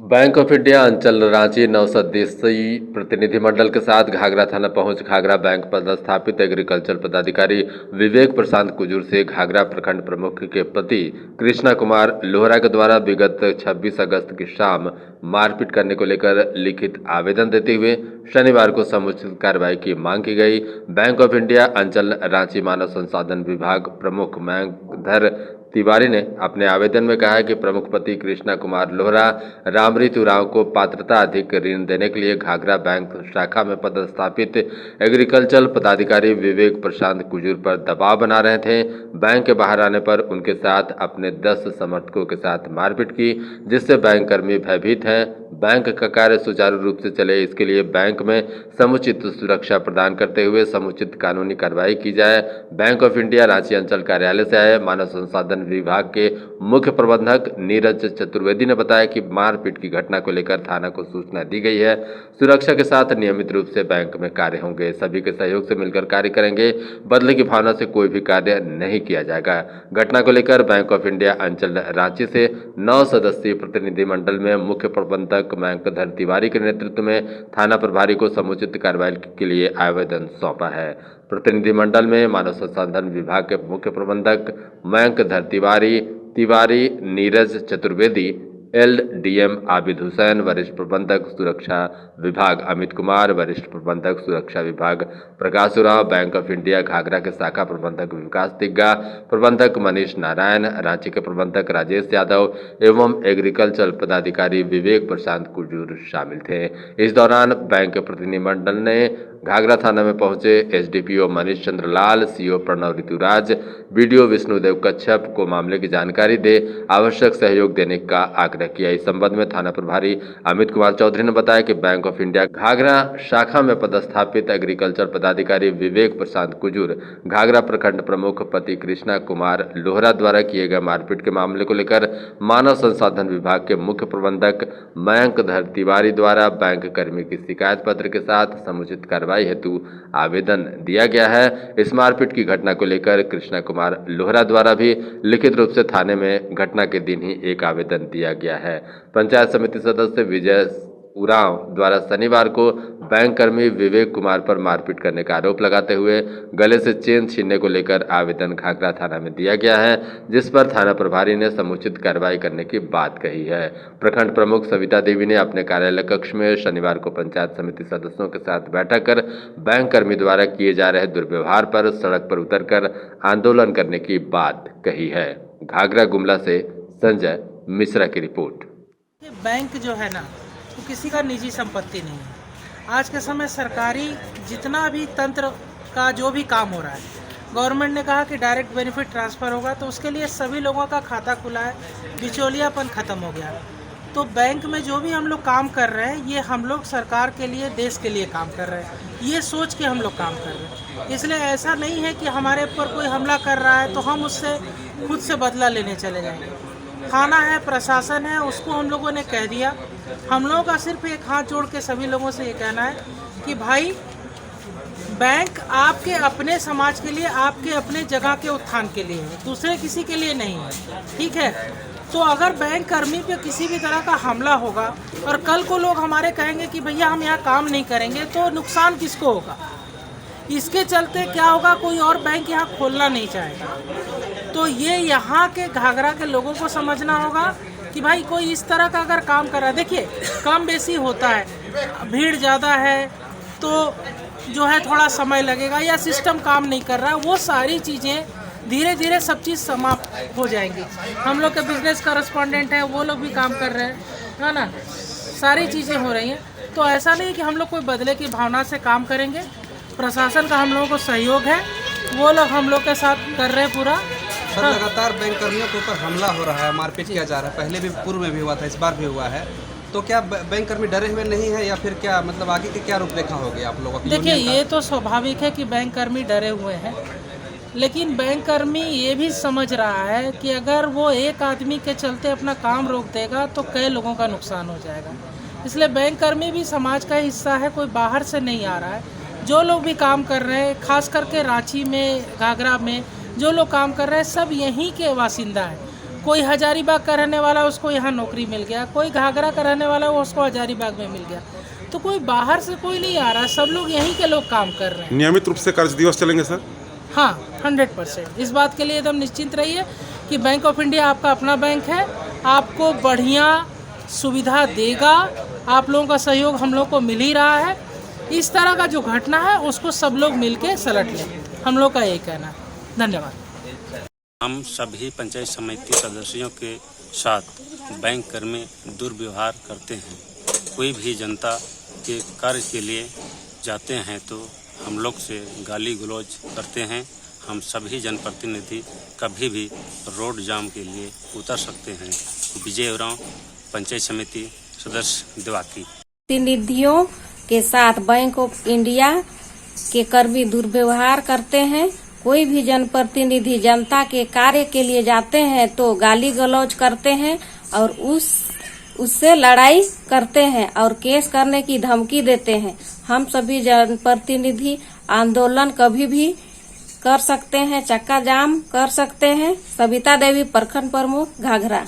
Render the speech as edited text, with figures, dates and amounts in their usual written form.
Bank of India अंचल रांची 9 सदस्यीय प्रतिनिधिमंडल के साथ घाघरा थाना पहुंच घाघरा बैंक पदस्थापित एग्रीकल्चर पदाधिकारी विवेक प्रशांत कुजूर से घाघरा प्रखंड प्रमुख के पति कृष्णा कुमार लोहरा के द्वारा विगत 26 अगस्त की शाम मारपीट करने को लेकर लिखित आवेदन देते हुए शनिवार को समुचित कार्रवाई की मांग की गई। बैंक ऑफ इंडिया अंचल रांची मानव संसाधन विभाग प्रमुख मयंकधर तिवारी ने अपने आवेदन में कहा है कि प्रमुख पति कृष्णा कुमार लोहरा रामऋतु राव को पात्रता अधिक ऋण देने के लिए घाघरा बैंक शाखा में पदस्थापित एग्रीकल्चर पदाधिकारी विवेक प्रशांत कुजूर पर दबाव बना रहे थे। बैंक के बाहर आने पर उनके साथ अपने 10 समर्थकों के साथ मारपीट की, जिससे बैंक कर्मी भयभीत हैं। बैंक का कार्य सुचारू रूप से चले, इसके लिए बैंक में समुचित सुरक्षा प्रदान करते हुए समुचित कानूनी कार्रवाई की जाए। बैंक ऑफ इंडिया रांची अंचल कार्यालय से आए मानव संसाधन विभाग के मुख्य प्रबंधक नीरज चतुर्वेदी ने बताया कि मारपीट की घटना को लेकर थाना को सूचना दी गई है। सुरक्षा के साथ नियमित रूप से बैंक में कार्य होंगे, सभी के सहयोग से मिलकर कार्य करेंगे, बदले की भावना से कोई भी कार्य नहीं किया जाएगा। घटना को लेकर बैंक ऑफ इंडिया अंचल रांची से 9 सदस्यीय प्रतिनिधिमंडल में मुख्य प्रबंधक मयंकधर तिवारी के नेतृत्व में थाना प्रभारी को समुचित कार्रवाई के लिए आवेदन सौंपा है। प्रतिनिधिमंडल में मानव संसाधन विभाग के मुख्य प्रबंधक मयंकधर तिवारी नीरज चतुर्वेदी, एलडीएम आबिद हुसैन, वरिष्ठ प्रबंधक सुरक्षा विभाग अमित कुमार, वरिष्ठ प्रबंधक सुरक्षा विभाग Prakash Oraon, bank of India Ghaghra के शाखा प्रबंधक विकास तिग्गा, प्रबंधक मनीष नारायण, रांची के प्रबंधक राजेश यादव एवं एग्रीकल्चर पदाधिकारी विवेक प्रशांत कुजूर शामिल थे। इस दौरान बैंक के प्रतिनिधिमंडल ने घाघरा थाना में पहुंचे एसडीपीओ मनीष चंद्र लाल, सीओ प्रणव ऋतुराज, बीडीओ विष्णुदेव कच्छप को मामले की जानकारी दे आवश्यक सहयोग देने का आग्रह किया। इस संबंध में थाना प्रभारी अमित कुमार चौधरी ने बताया कि बैंक ऑफ इंडिया घाघरा शाखा में पदस्थापित एग्रीकल्चर पदाधिकारी विवेक प्रशांत कुजूर घाघरा प्रखंड प्रमुख पति कृष्णा कुमार लोहरा द्वारा किए गए मारपीट के मामले को लेकर मानव संसाधन विभाग के मुख्य प्रबंधक मयंकधर तिवारी द्वारा बैंक कर्मी की शिकायत पत्र के साथ समुचित कार्रवाई हेतु आवेदन दिया गया है। इस मारपीट की घटना को लेकर कृष्णा कुमार लोहरा द्वारा भी लिखित रूप से थाने में घटना के दिन ही एक आवेदन दिया गया है। पंचायत समिति सदस्य विजय उरांव द्वारा शनिवार को बैंक कर्मी विवेक कुमार पर मारपीट करने का आरोप लगाते हुए गले से चेन छीनने को लेकर आवेदन घाघरा थाना में दिया गया है, जिस पर थाना प्रभारी ने समुचित कार्रवाई करने की बात कही है। प्रखंड प्रमुख सविता देवी ने अपने कार्यालय कक्ष में शनिवार को पंचायत समिति सदस्यों के साथ बैठक कर बैंक कर्मी द्वारा किए जा रहे दुर्व्यवहार पर सड़क पर उतरकर आंदोलन करने की बात कही है। घाघरा गुमला से संजय मिश्रा की रिपोर्ट। बैंक जो है ना, वो किसी का निजी संपत्ति नहीं है। आज के समय सरकारी जितना भी तंत्र का जो भी काम हो रहा है, गवर्नमेंट ने कहा कि डायरेक्ट बेनिफिट ट्रांसफ़र होगा, तो उसके लिए सभी लोगों का खाता खुला है, बिचौलियापन ख़त्म हो गया। तो बैंक में जो भी हम लोग काम कर रहे हैं, ये हम लोग सरकार के लिए, देश के लिए काम कर रहे हैं, ये सोच के हम लोग काम कर रहे हैं। इसलिए ऐसा नहीं है कि हमारे ऊपर कोई हमला कर रहा है तो हम उससे खुद से बदला लेने चले जाएंगे। थाना है, प्रशासन है, उसको हम लोगों ने कह दिया। हम लोगों का सिर्फ एक हाथ जोड़ के सभी लोगों से ये कहना है कि भाई, बैंक आपके अपने समाज के लिए, आपके अपने जगह के उत्थान के लिए है, दूसरे किसी के लिए नहीं है, ठीक है। तो अगर बैंक कर्मी पे किसी भी तरह का हमला होगा और कल को लोग हमारे कहेंगे कि भैया हम यहाँ काम नहीं करेंगे, तो नुकसान किसको होगा? इसके चलते क्या होगा, कोई और बैंक यहाँ खोलना नहीं चाहेगा। तो ये यहाँ के घाघरा के लोगों को समझना होगा कि भाई कोई इस तरह का अगर काम कर रहा है, देखिए कम बेसी होता है, भीड़ ज़्यादा है तो जो है थोड़ा समय लगेगा, या सिस्टम काम नहीं कर रहा है, वो सारी चीज़ें धीरे धीरे सब चीज़ समाप्त हो जाएंगी। हम लोग के बिजनेस कॉरेस्पॉन्डेंट हैं, वो लोग भी काम कर रहे हैं, है ना, सारी चीज़ें हो रही हैं। तो ऐसा नहीं कि हम लोग कोई बदले की भावना से काम करेंगे। प्रशासन का हम लोगों को सहयोग है, वो लोग हम लोग के साथ कर रहे हैं पूरा। सर, लगातार बैंक कर्मियों के ऊपर हमला हो रहा है, मारपीट किया जा रहा है, पहले भी पूर्व में भी हुआ था, इस बार भी हुआ है। तो क्या बैंक कर्मी डरे हुए नहीं है, या फिर क्या मतलब आगे के क्या रूपरेखा होगी आप लोगों की? देखिए, ये तो स्वाभाविक है कि बैंक कर्मी डरे हुए हैं, लेकिन बैंक कर्मी ये भी समझ रहा है कि अगर वो एक आदमी के चलते अपना काम रोक देगा तो कई लोगों का नुकसान हो जाएगा। इसलिए बैंक कर्मी भी समाज का हिस्सा है, कोई बाहर से नहीं आ रहा है। जो लोग भी काम कर रहे हैं, खास करके रांची में, घाघरा में जो लोग काम कर रहे हैं, सब यहीं के बासिंदा हैं। कोई हजारीबाग का रहने वाला उसको यहाँ नौकरी मिल गया, कोई घाघरा का रहने वाला उसको हजारीबाग में मिल गया। तो कोई बाहर से कोई नहीं आ रहा, सब लोग यहीं के लोग काम कर रहे हैं। नियमित रूप से कर्ज दिवस चलेंगे सर? हाँ, 100%। इस बात के लिए एकदम निश्चिंत रहिए कि बैंक ऑफ इंडिया आपका अपना बैंक है, आपको बढ़िया सुविधा देगा। आप लोगों का सहयोग हम लोग को मिल ही रहा है। इस तरह का जो घटना है उसको सब लोग मिलके सलट लें, हम लोग का यही कहना है। धन्यवाद। हम सभी पंचायत समिति सदस्यों के साथ बैंक कर्मी दुर्व्यवहार करते हैं। कोई भी जनता के कार्य के लिए जाते हैं तो हम लोग से गाली गलौज करते हैं। हम सभी जनप्रतिनिधि कभी भी रोड जाम के लिए उतर सकते हैं। विजय उरांव, पंचायत समिति सदस्य देवाकी। प्रतिनिधियों के साथ बैंक ऑफ इंडिया के कर्मी दुर्व्यवहार करते हैं। कोई भी जनप्रतिनिधि जनता के कार्य के लिए जाते हैं तो गाली गलौज करते हैं और उससे लड़ाई करते हैं और केस करने की धमकी देते हैं। हम सभी जनप्रतिनिधि आंदोलन कभी भी कर सकते हैं, चक्का जाम कर सकते हैं। सविता देवी, प्रखंड प्रमुख, घाघरा।